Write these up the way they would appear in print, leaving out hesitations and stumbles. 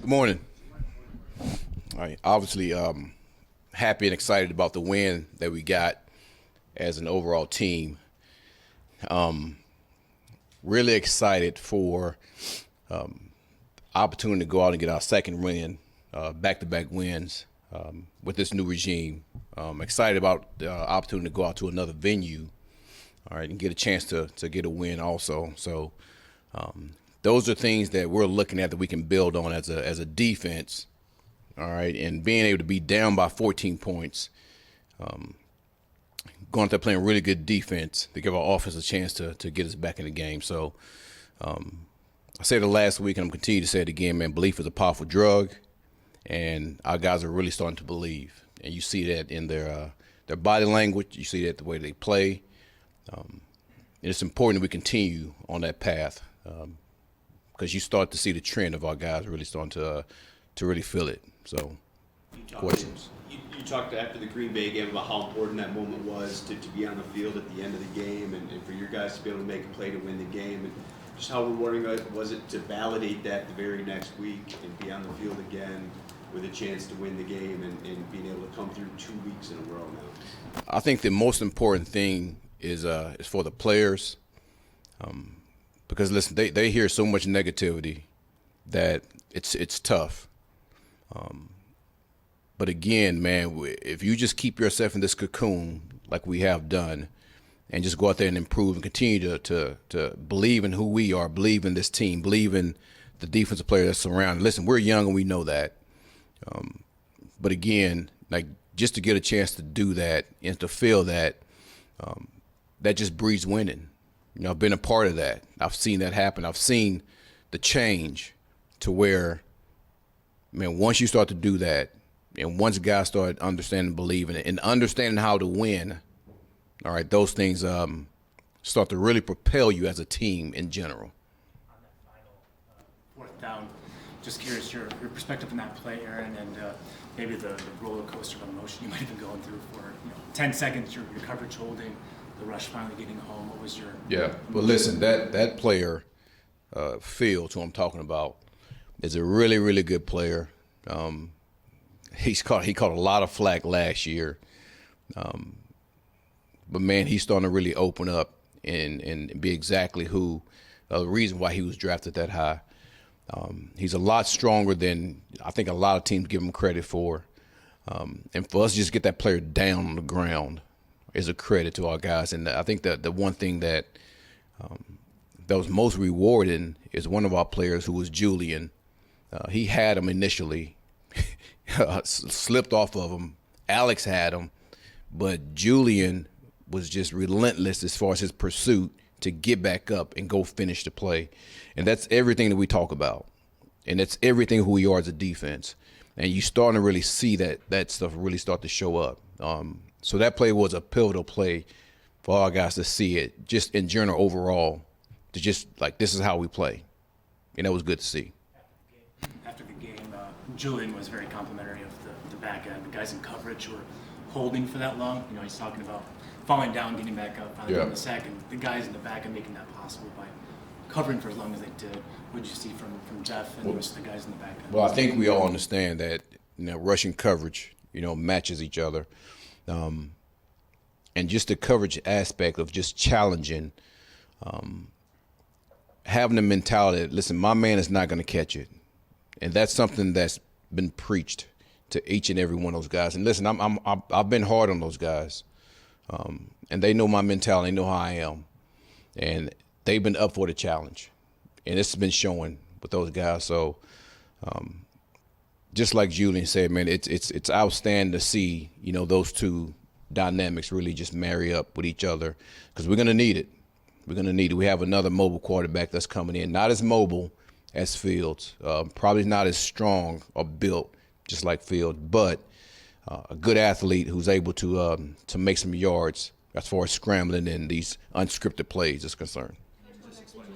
Good morning. All right. Obviously, happy and excited about the win that we got as an overall team. Really excited for opportunity to go out and get our second win, back-to-back wins with this new regime. Excited about the opportunity to go out to another venue, all right, and get a chance to get a win also. So those are things that we're looking at that we can build on as a defense, all right, and being able to be down by 14 points, going out there playing really good defense to give our offense a chance to get us back in the game. So I said it last week, and I'm continuing to say it again, man. Belief is a powerful drug, and our guys are really starting to believe, and you see that in their body language. You see that the way they play. And it's important that we continue on that path because you start to see the trend of our guys really starting to really feel it. So, questions? You talked after the Green Bay game about how important that moment was to be on the field at the end of the game and for your guys to be able to make a play to win the game. And just how rewarding was it to validate that the very next week and be on the field again with a chance to win the game and being able to come through 2 weeks in a row now? I think the most important thing is for the players because, listen, they hear so much negativity that it's tough. But again, man, if you just keep yourself in this cocoon like we have done and just go out there and improve and continue to believe in who we are, believe in this team, believe in the defensive player that's surrounded. Listen, we're young and we know that. But again, like just to get a chance to do that and to feel that, that just breeds winning. You know, I've been a part of that. I've seen that happen. I've seen the change to where, man, once you start to do that, and once guys start understanding, believing it, and understanding how to win, all right, those things start to really propel you as a team in general. On that final fourth down, just curious your perspective on that play, Aaron, and maybe the roller coaster of emotion you might have been going through for 10 seconds, your coverage holding, the rush finally getting home. What was your Well, listen, that player, Fields, who I'm talking about, is a really, really good player. He caught a lot of flack last year, but man, he's starting to really open up and be exactly who the reason why he was drafted that high. He's a lot stronger than I think a lot of teams give him credit for, and for us to just get that player down on the ground is a credit to our guys. And I think that the one thing that was most rewarding is one of our players who was Julian. He had him initially. Slipped off of him. Alex had him, but Julian was just relentless as far as his pursuit to get back up and go finish the play. And that's everything that we talk about. And that's everything who we are as a defense. And you starting to really see that stuff really start to show up. So that play was a pivotal play for our guys to see it, just in general overall, to just like this is how we play. And that was good to see. After the game, Julian was very complimentary of the back end. The guys in coverage were holding for that long. He's talking about falling down, getting back up, finally getting the sack, and the guys in the back end making that possible by covering for as long as they did. What did you see from Jeff and the rest of the guys in the back end? Well, I think we all understand that rushing coverage, matches each other, and just the coverage aspect of just challenging, having the mentality that, listen, my man is not going to catch it. And that's something that's been preached to each and every one of those guys. And listen, I've been hard on those guys, and they know my mentality. They know how I am, and they've been up for the challenge, and it's been showing with those guys. So, just like Julian said, man, it's outstanding to see those two dynamics really just marry up with each other because we're gonna need it. We're gonna need it. We have another mobile quarterback that's coming in, not as mobile as Fields, probably not as strong or built just like Fields, but a good athlete who's able to make some yards as far as scrambling in these unscripted plays is concerned.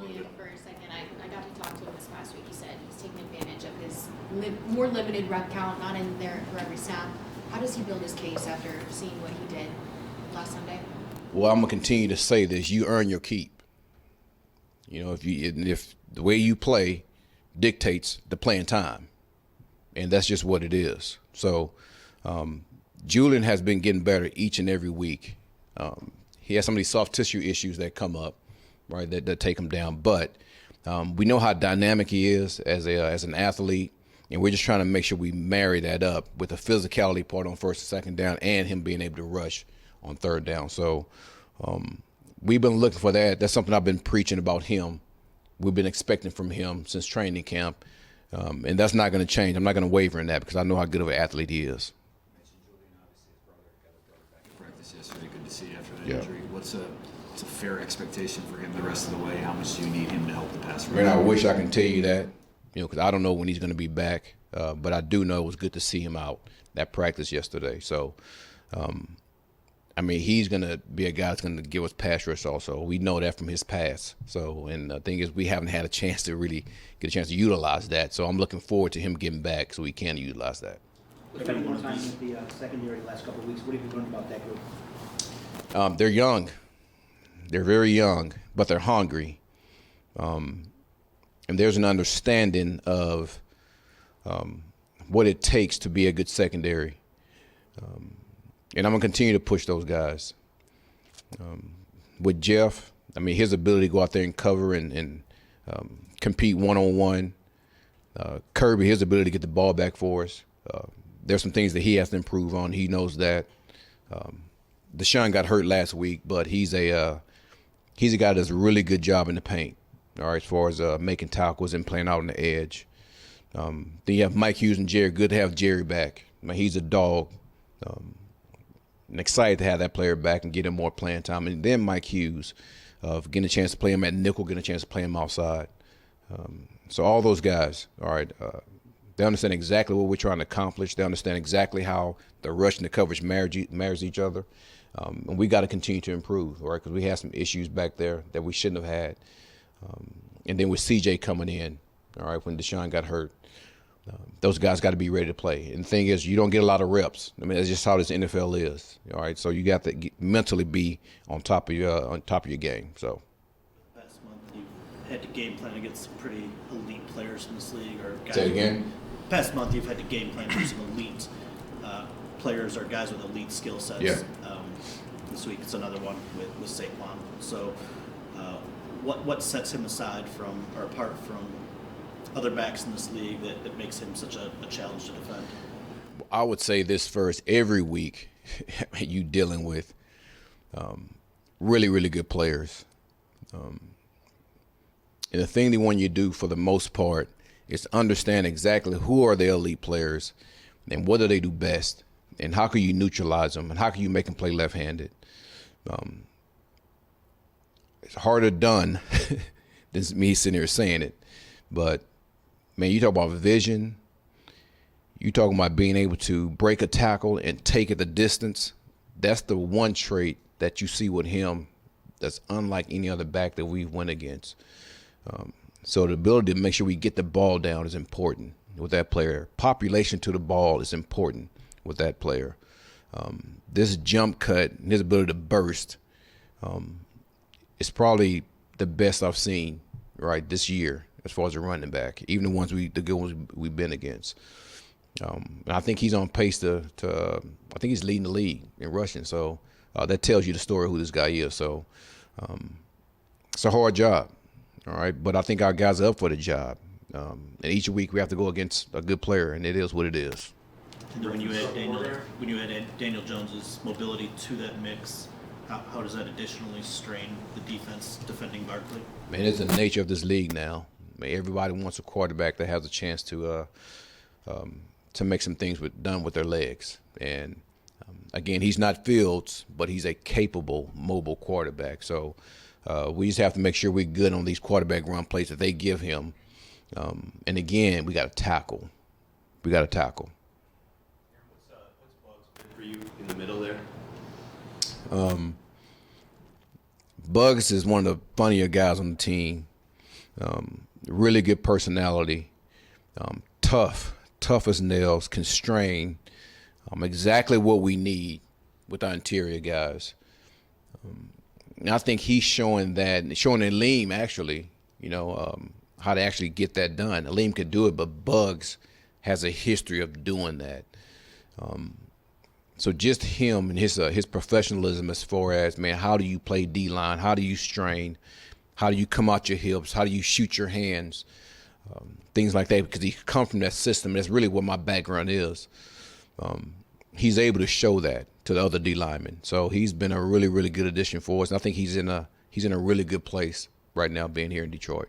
Julian for a second. I got to talk to him this past week. He said he's taking advantage of his more limited rep count, not in there for every snap. How does he build his case after seeing what he did last Sunday? Well, I'm gonna continue to say this: you earn your keep. If the way you play dictates the playing time. and that's just what it is. So Julian has been getting better each and every week. He has some of these soft tissue issues that come up, right, that take him down. But we know how dynamic he is as an athlete, and we're just trying to make sure we marry that up with the physicality part on first and second down and him being able to rush on third down. So we've been looking for that. That's something I've been preaching about him. We've been expecting from him since training camp, and that's not going to change. I'm not going to waver in that because I know how good of an athlete he is. Practice yesterday. Good to see you after that Yeah. injury. What's a fair expectation for him the rest of the way? How much do you need him to help the pass rush? Man, I wish I can tell you that, because I don't know when he's going to be back. But I do know it was good to see him out at practice yesterday. So, I mean, he's going to be a guy that's going to give us pass rush also. We know that from his past. So, and the thing is, we haven't had a chance to really get a chance to utilize that. So I'm looking forward to him getting back so we can utilize that. Spending more time with the secondary the last couple of weeks. What have you learned about that group? They're young. They're very young, but they're hungry. And there's an understanding of what it takes to be a good secondary. And I'm going to continue to push those guys. With Jeff, I mean, his ability to go out there and cover and compete one-on-one. Kirby, his ability to get the ball back for us. There's some things that he has to improve on. He knows that. Deshaun got hurt last week, but he's a guy that does a really good job in the paint. All right, as far as making tackles and playing out on the edge. Then you have Mike Hughes and Jerry. Good to have Jerry back. I mean, he's a dog. And excited to have that player back and get him more playing time. And then Mike Hughes, getting a chance to play him at nickel, getting a chance to play him outside. So all those guys, all right, they understand exactly what we're trying to accomplish. They understand exactly how the rush and the coverage marries each other. And we got to continue to improve, all right, because we had some issues back there that we shouldn't have had. And then with CJ coming in, all right, when Deshaun got hurt, those guys got to be ready to play. And the thing is, you don't get a lot of reps. I mean, that's just how this NFL is, all right. So you got to mentally be on top of your game. So. Past month, you've had to game plan against some pretty elite players in this league, or guys. Say it again. Past month, you've had to game plan for some elite players or guys with elite skill sets. Yeah. This week, it's another one with Saquon. So, what sets him aside from or apart from other backs in this league that makes him such a challenge to defend? I would say this first. Every week, you dealing with really, really good players. And the thing they want you to do for the most part is understand exactly who are the elite players and what do they do best and how can you neutralize them and how can you make them play left-handed. It's harder done than me sitting here saying it. But, man, you talk about vision. You talking about being able to break a tackle and take it the distance. That's the one trait that you see with him that's unlike any other back that we've went against. So the ability to make sure we get the ball down is important with that player. Population to the ball is important with that player. This jump cut and his ability to burst is probably the best I've seen right this year as far as a running back, even the good ones we've been against. And I think he's on pace to I think he's leading the league in rushing. So that tells you the story of who this guy is. So it's a hard job, all right? But I think our guys are up for the job. And each week we have to go against a good player, and it is what it is. And then when you add Daniel Jones's mobility to that mix, how does that additionally strain the defense defending Barkley? Man, it's the nature of this league now. I mean, everybody wants a quarterback that has a chance to make some things done with their legs. And again, he's not Fields, but he's a capable, mobile quarterback. So we just have to make sure we're good on these quarterback run plays that they give him. And again, we got to tackle. We got to tackle. What's Bugs been for you in the middle there? Bugs is one of the funnier guys on the team. Really good personality. Tough as nails, constrained. Exactly what we need with our interior guys. And I think he's showing Aleem actually, how to actually get that done. Aleem could do it, but Bugs has a history of doing that. So just him and his professionalism as far as, man, how do you play D-line? How do you strain? How do you come out your hips? How do you shoot your hands? Things like that, because he come from that system. That's really what my background is. He's able to show that to the other D linemen. So he's been a really, really good addition for us. And I think he's in a really good place right now being here in Detroit.